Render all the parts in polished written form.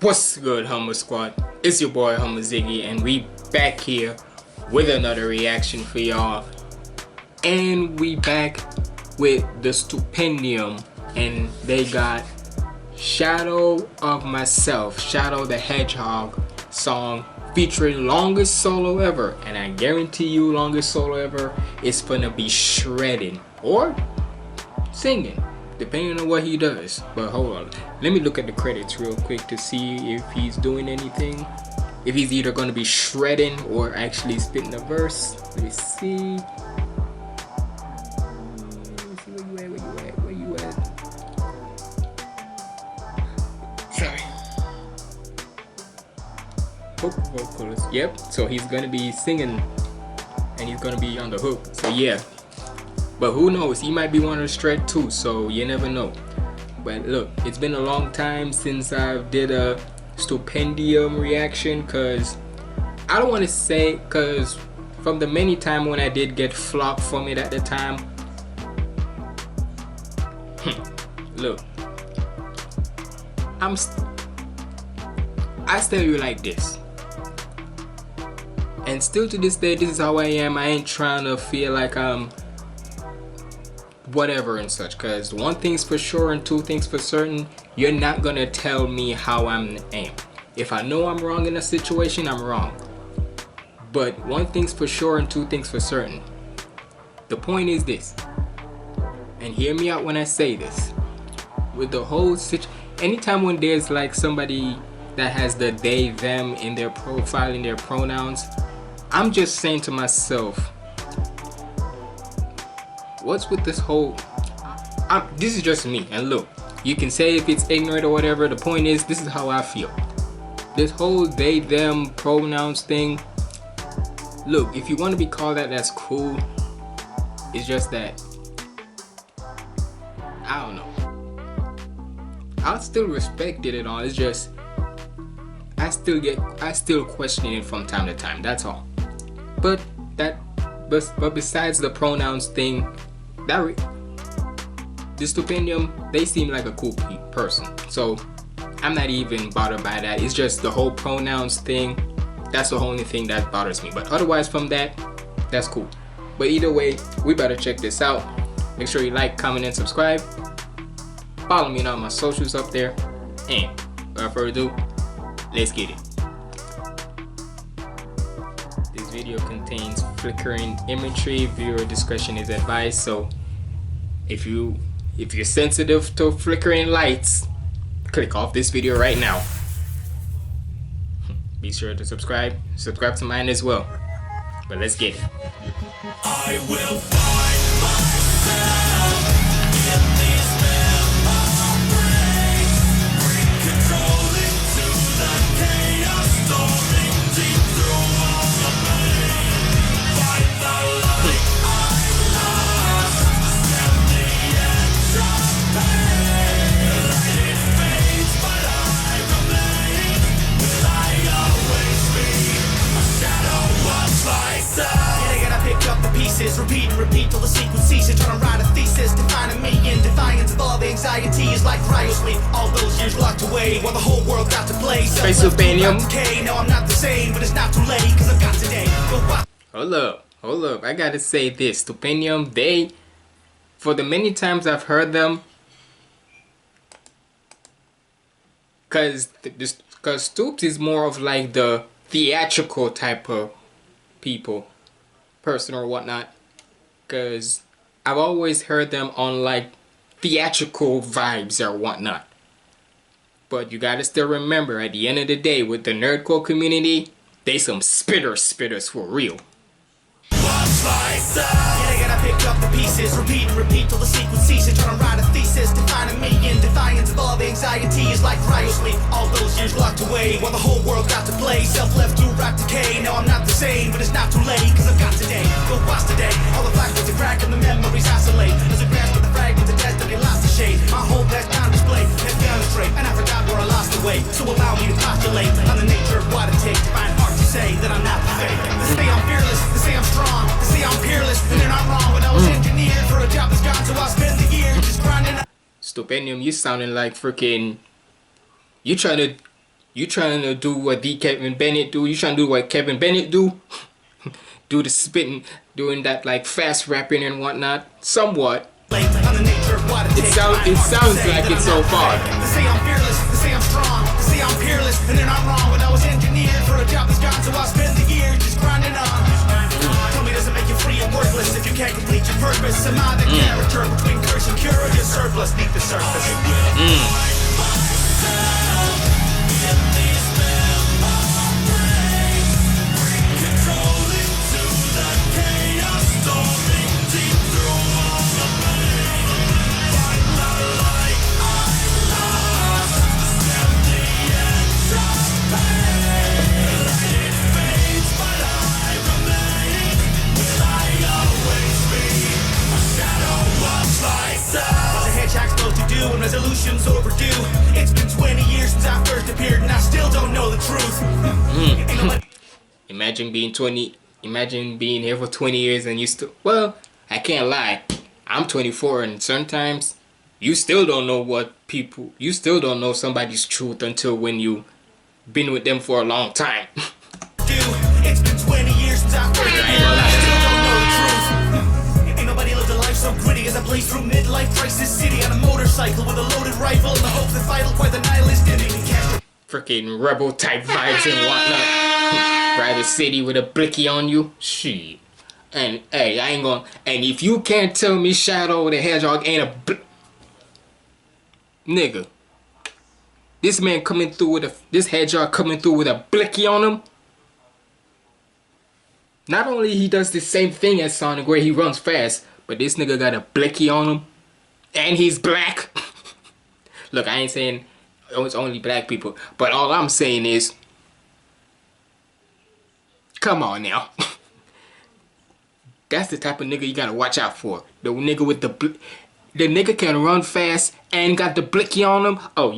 What's good, Humble Squad? It's your boy HumbleZiggy, and we back here with another reaction for y'all. And we back with the Stupendium, and they got Shadow of Myself, Shadow the Hedgehog song featuring Longest Solo Ever. And I guarantee you, Longest Solo Ever is gonna be shredding or singing, depending on what he does. But hold on, let me look at the credits real quick to see if he's doing anything, if he's either going to be shredding or actually spitting a verse. Let me see. Where you at? Sorry. Vocalist. Yep, so he's going to be singing and he's going to be on the hook, so yeah. But who knows, he might be one of the shred too, so you never know. But look, it's been a long time since I did a Stupendium reaction, because I don't want to say, because from the many time when I did get flock from it at the time, look, I tell you like this, and still to this day, this is how I am. I ain't trying to feel like I'm whatever and such, because one thing's for sure and two things for certain: you're not gonna tell me how I am. If I know I'm wrong in a situation, I'm wrong. But one thing's for sure and two things for certain. The point is this, and hear me out when I say this, with the whole anytime when there's like somebody that has the they them in their profile, in their pronouns, I'm just saying to myself, what's with this whole, this is just me, and look, you can say if it's ignorant or whatever, the point is, this is how I feel. This whole they them pronouns thing, look, if you want to be called that, that's cool. It's just that, I don't know, I'll still respect it and all. It's just I still question it from time to time, that's all. But besides the pronouns thing, the Stupendium, they seem like a cool person, so I'm not even bothered by that. It's just the whole pronouns thing, that's the only thing that bothers me. But otherwise from that, that's cool. But either way, we better check this out. Make sure you like, comment, and subscribe. Follow me on all my socials up there. And without further ado, let's get it. This video contains flickering imagery. Viewer discretion is advised. So if you're sensitive to flickering lights, click off this video right now. Be sure to subscribe to mine as well. But let's get it. I will find myself in these memories, controlling to the chaos, storming deep through all the pain. Find the light I lost, stand the edge of pain. Light it fades, but I remain. Will I always be a shadow of myself? Pick up the pieces, repeat and repeat till the sequence ceases. Trying to write a thesis, defining me in defiance of all the anxiety is like cryosleep. All those years locked away while the whole world got to play. Stupendium. No, I'm not the same, but it's not too late, cause I've got today. Hold up, I gotta say this. Stupendium, they, for the many times I've heard them, cause Stoops is more of like the theatrical type of person or whatnot, because I've always heard them on like theatrical vibes or whatnot. But you gotta still remember, at the end of the day, with the Nerdcore community, they some spitters for real. Pick up the pieces, repeat and repeat till the sequence ceases. Trying to write a thesis, defining me in defiance of all the anxiety is like cryosleep. All those years locked away while the whole world got to play. Self-left to rock decay. No, I'm not the same, but it's not too late, cause I've got today. Go watch today. All the fragments are crack and the memories oscillate as I grasp with the fragments of destiny lost the shade. My whole past on display, let's demonstrate. And I forgot where I lost the way, so allow me to postulate on the nature of what it takes to find art to say that I'm not the fake. They say I'm fearless, they say I'm strong, they say I'm peerless, and they're not wrong. When I was engineered for a job that's gone, so I spent the year just grinding. Stupendium, you sounding like freaking, you trying to You trying to do what Kevin Bennett do? You trying to do what Kevin Bennett do? Do the spitting, doing that like fast rapping and whatnot. Somewhat. It sounds like it so far. They say I'm fearless, they say I'm strong, they say I'm peerless, and they're not wrong. But I was engineered for a job that's gone, so I spend the year just grinding on. Tell me, does it make you free and worthless if you can't complete your purpose? Am I the character between curse and cure, or just surplus beneath the surface? Resolutions overdue. It's been 20 years since I first appeared, and I still don't know the truth. Imagine being here for 20 years and you still, well, I can't lie. I'm 24 and sometimes you still don't know you still don't know somebody's truth until when you been with them for a long time. It's been 20 years since I first appeared, and I still don't know the truth. Ain't nobody lived a life so gritty as I blaze through midlife crisis city on a motorcycle with a loaded rifle and the hope that vital quite the nihilist in it. Freaking rebel type vibes and whatnot. Ride a city with a blicky on you. Shit. And hey, I ain't gonna. And if you can't tell me Shadow the Hedgehog ain't a nigga, this man coming through with this Hedgehog coming through with a blicky on him. Not only he does the same thing as Sonic where he runs fast, but this nigga got a blicky on him, and he's black. Look, I ain't saying it's only black people, but all I'm saying is, come on now. That's the type of nigga you gotta watch out for. The nigga with the nigga can run fast and got the blicky on him. Oh,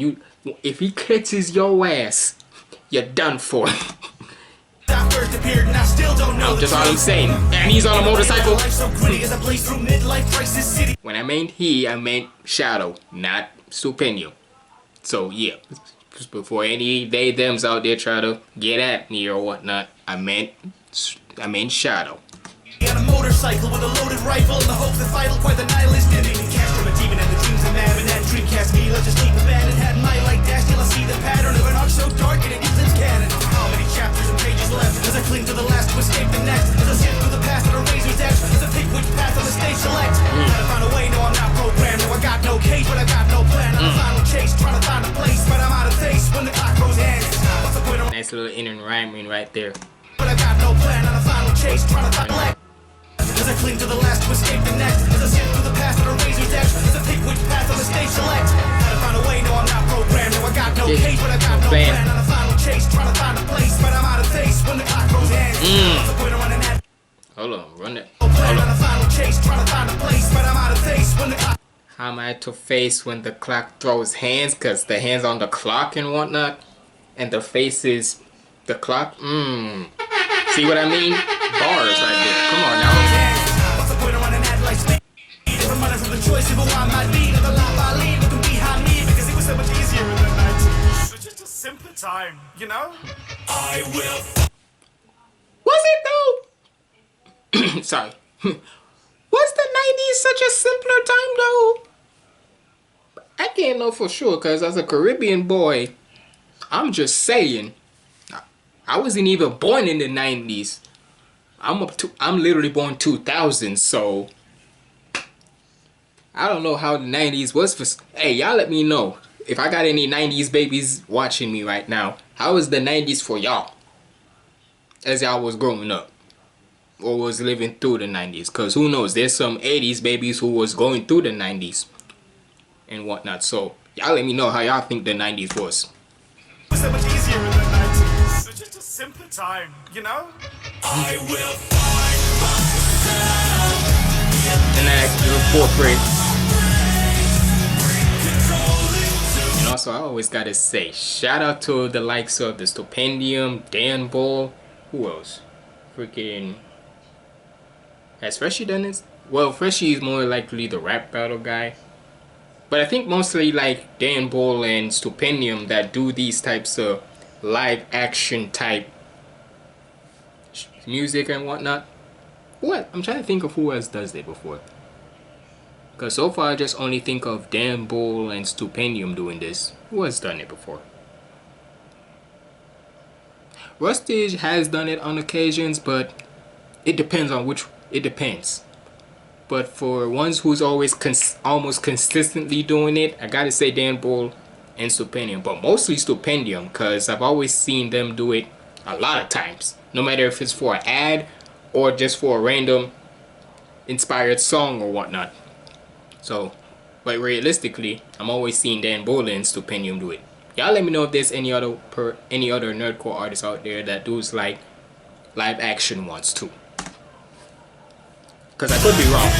if he catches your ass, you're done for. Just all I'm saying. And he's on a motorcycle. When I meant he, I meant Shadow, not Stupendium. So yeah, before any they thems out there try to get at me or whatnot, I meant Shadow. On a motorcycle with a loaded rifle and the hope that vital quite the nihilist in it. Cast from a demon and the dreams of man and that dream cast me. Let's just leave the band and had my light dash till I see the pattern of an arc so dark and it is its canon. How many chapters and pages left as I cling to the last to escape the next? As I sift through the past on a razor's edge, as I pick which path on the stage select. Gotta find a way, no I'm not programmed. No I got no cage, but I got no plan. On the final chase, trying to find a place, but I'm out of taste when the clock grows hands. What's the point of nice little inner rhyming right there. But I got no plan on the final chase, trying to find a leg. As I cling to the last to escape the next. As I sift through the past on a razor's edge. As I pick which path on the stage select. Gotta find a way, no I'm not programmed. No I got no cage, but I got no plan. On a final chase, trying to find a place, but I'm out of taste when the clock grows hands. What's the point of running that? Hold on, run it. No plan on a final chase, trying to find a place, but I'm out of taste when the clock. How am I to face when the clock throws hands? Cause the hands on the clock and whatnot, and the face is the clock. See what I mean? Bars right there. Come on now. From the choice of who I might be to the life I lead, looking behind me because it was so much easier in the night. It was just a simpler time, you know? I will. Was it though? Sorry. Was the 90s such a simpler time though? I can't know for sure because as a Caribbean boy, I'm just saying, I wasn't even born in the 90s. I'm literally born 2000, so I don't know how the 90s was for. Hey, y'all let me know if I got any 90s babies watching me right now. How was the 90s for y'all as y'all was growing up or was living through the 90s? Because who knows, there's some 80s babies who was going through the 90s and whatnot. So y'all let me know how y'all think the 90s was. It was so much easier in the 90s. It was just a simpler time, you know? I will find myself. And I actually incorporate. And also, I always gotta say, shout out to the likes of the Stupendium, Dan Bull, who else? Freaking. Has Freshie done this? Well, Freshie is more likely the rap battle guy. But I think mostly like Dan Bull and Stupendium that do these types of live action type music and whatnot. What? I'm trying to think of who else does it before. Because so far I just only think of Dan Bull and Stupendium doing this. Who has done it before? Rustage has done it on occasions, but it depends on which. It depends. But for ones who's always almost consistently doing it, I gotta say Dan Bull and Stupendium. But mostly Stupendium, because I've always seen them do it a lot of times. No matter if it's for an ad or just for a random inspired song or whatnot. So, but realistically, I'm always seeing Dan Bull and Stupendium do it. Y'all let me know if there's any other nerdcore artists out there that does like live action ones too. Cause I could be wrong.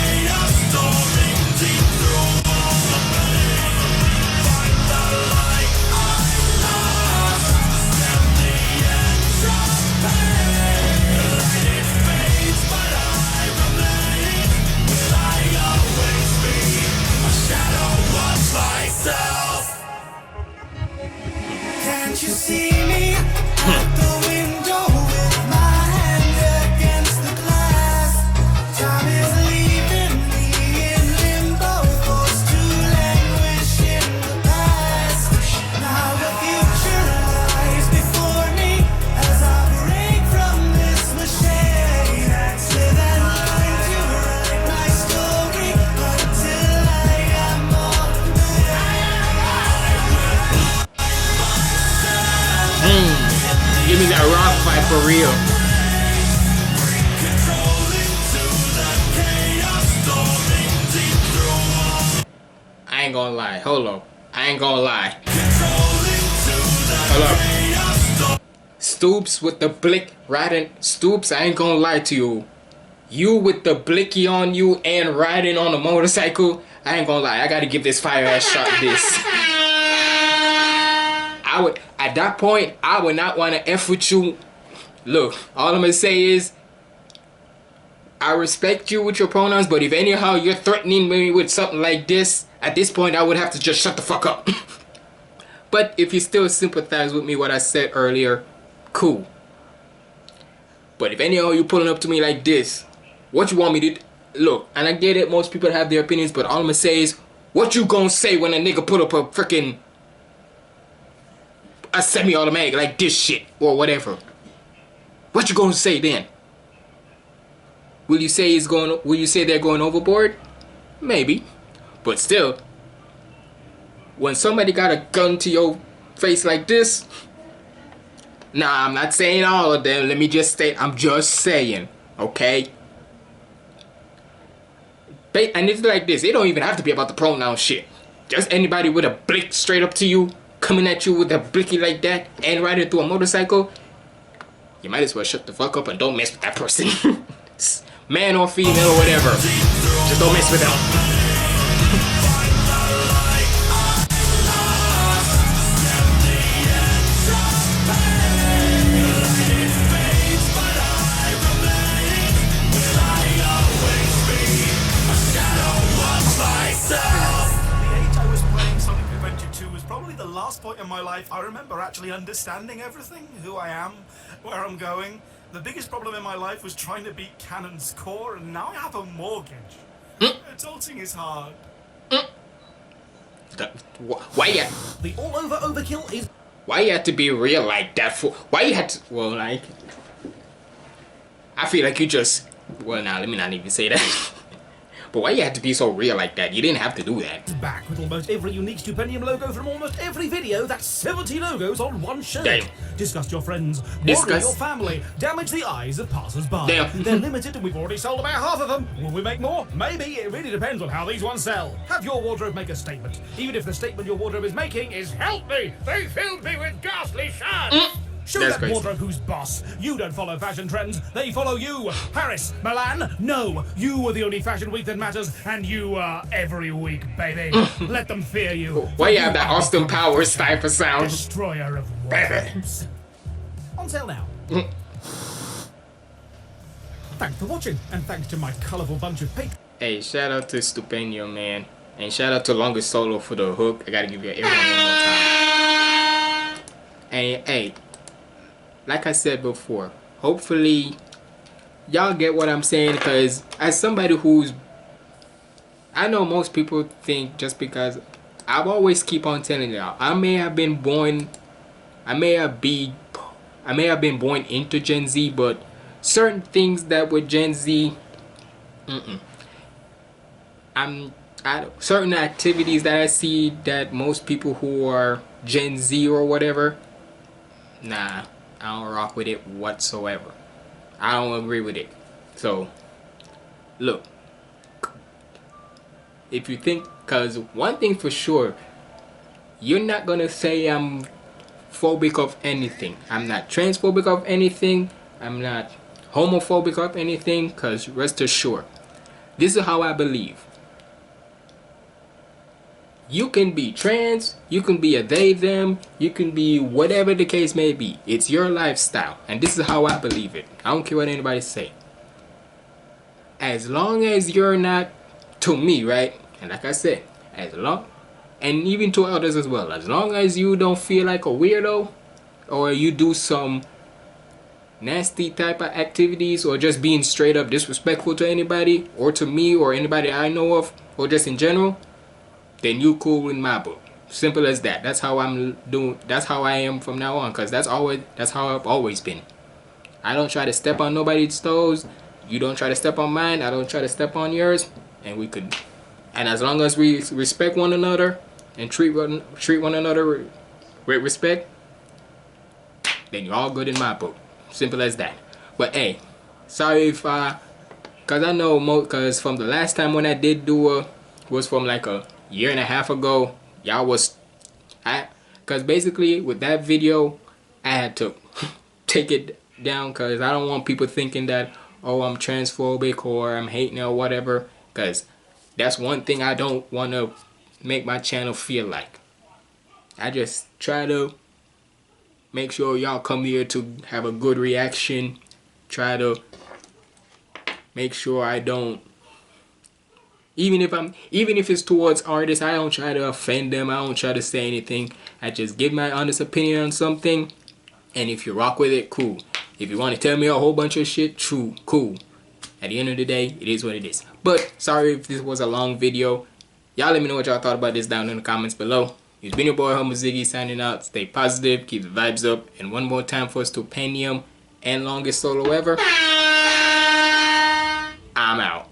Can't you see me at the window with my hand against the glass? Time is leaving me in limbo, forced to languish in the past. Now the future lies before me as I break from this machine. Live and learn to write my story until I am old. Give me that rock fight for real. I ain't gonna lie. Hold up. I ain't gonna lie. Hold up. Stoops with the blick riding. Stoops, I ain't gonna lie to you. You with the blicky on you and riding on a motorcycle. I ain't gonna lie. I gotta give this fire ass shot this. I would, at that point, I would not want to F with you. Look, all I'm gonna say is, I respect you with your pronouns, but if anyhow you're threatening me with something like this, at this point I would have to just shut the fuck up. But if you still sympathize with me what I said earlier, cool. But if anyhow you pulling up to me like this, what you want me to do? Look, and I get it, most people have their opinions, but all I'm gonna say is, what you gonna say when a nigga put up a freaking a semi-automatic like this shit or whatever? What you gonna say then? Will you say will you say they're going overboard? Maybe. But still, when somebody got a gun to your face like this, nah, I'm not saying all of them. Let me just state, I'm just saying, okay? And it's like this. It don't even have to be about the pronoun shit. Just anybody with a blick straight up to you, coming at you with a blicky like that, and riding through a motorcycle, you might as well shut the fuck up and don't mess with that person. Man or female or whatever. Just don't mess with them. Last point in my life, I remember actually understanding everything, who I am, where I'm going. The biggest problem in my life was trying to beat Canon's core, and now I have a mortgage. Adulting is hard. Why you? The all-over overkill is... Why you have to be real like that for? Why you had to? Well, like, I feel like you just. Well, now let me not even say that. But why you had to be so real like that? You didn't have to do that. Back with almost every unique Stupendium logo from almost every video. That's 70 logos on one shirt. Damn. Disgust your friends. Worry your family. Damage the eyes of passers-by. Damn. They're limited and we've already sold about half of them. Will we make more? Maybe. It really depends on how these ones sell. Have your wardrobe make a statement. Even if the statement your wardrobe is making is, help me, they filled me with ghastly shirts. Show That's that crazy. wardrobe who's boss. You don't follow fashion trends, they follow you. Paris, Milan, no. You are the only fashion week that matters, and you are every week, baby. Let them fear you. Why you have that Austin Powers type of sound? Destroyer of worlds. On sale now. Thanks for watching, and thanks to my colourful bunch of patrons. Hey, shout out to Stupendium, man. And shout out to Longest Solo for the hook. I gotta give you everyone one more time. Hey, like I said before, hopefully y'all get what I'm saying, because as somebody who's, I know most people think just because I've always keep on telling y'all, I may have been born into Gen Z, but certain things that with Gen Z, certain activities that I see that most people who are Gen Z or whatever, nah, I don't rock with it whatsoever. I don't agree with it. So, look, if you think, because one thing for sure, you're not gonna say I'm phobic of anything. I'm not transphobic of anything. I'm not homophobic of anything, because rest assured, this is how I believe. You can be trans, you can be a they, them, you can be whatever the case may be. It's your lifestyle, and this is how I believe it. I don't care what anybody say. As long as you're not, to me, right? And like I said, as long, and even to others as well, as long as you don't feel like a weirdo, or you do some nasty type of activities, or just being straight up disrespectful to anybody, or to me, or anybody I know of, or just in general, then you cool in my book. Simple as that. That's how I'm doing. That's how I am from now on. Cause that's how I've always been. I don't try to step on nobody's toes. You don't try to step on mine. I don't try to step on yours. And we could. And as long as we respect one another and treat one another with respect, then you're all good in my book. Simple as that. But hey, sorry if cause I know cause from the last time when I did do was from like a year and a half ago. Y'all was cause basically with that video I had to take it down, cause I don't want people thinking that, oh, I'm transphobic or I'm hating or whatever, cause that's one thing I don't want to make my channel feel like. I just try to make sure y'all come here to have a good reaction. Try to make sure I don't, even if it's towards artists, I don't try to offend them. I don't try to say anything. I just give my honest opinion on something, and if you rock with it, cool. If you want to tell me a whole bunch of shit, true, cool. At the end of the day, it is what it is. But sorry if this was a long video. Y'all let me know what y'all thought about this down in the comments below. It's been your boy HumbleZiggy signing out. Stay positive, keep the vibes up, and one more time for Stupendium and longest solo ever. I'm out.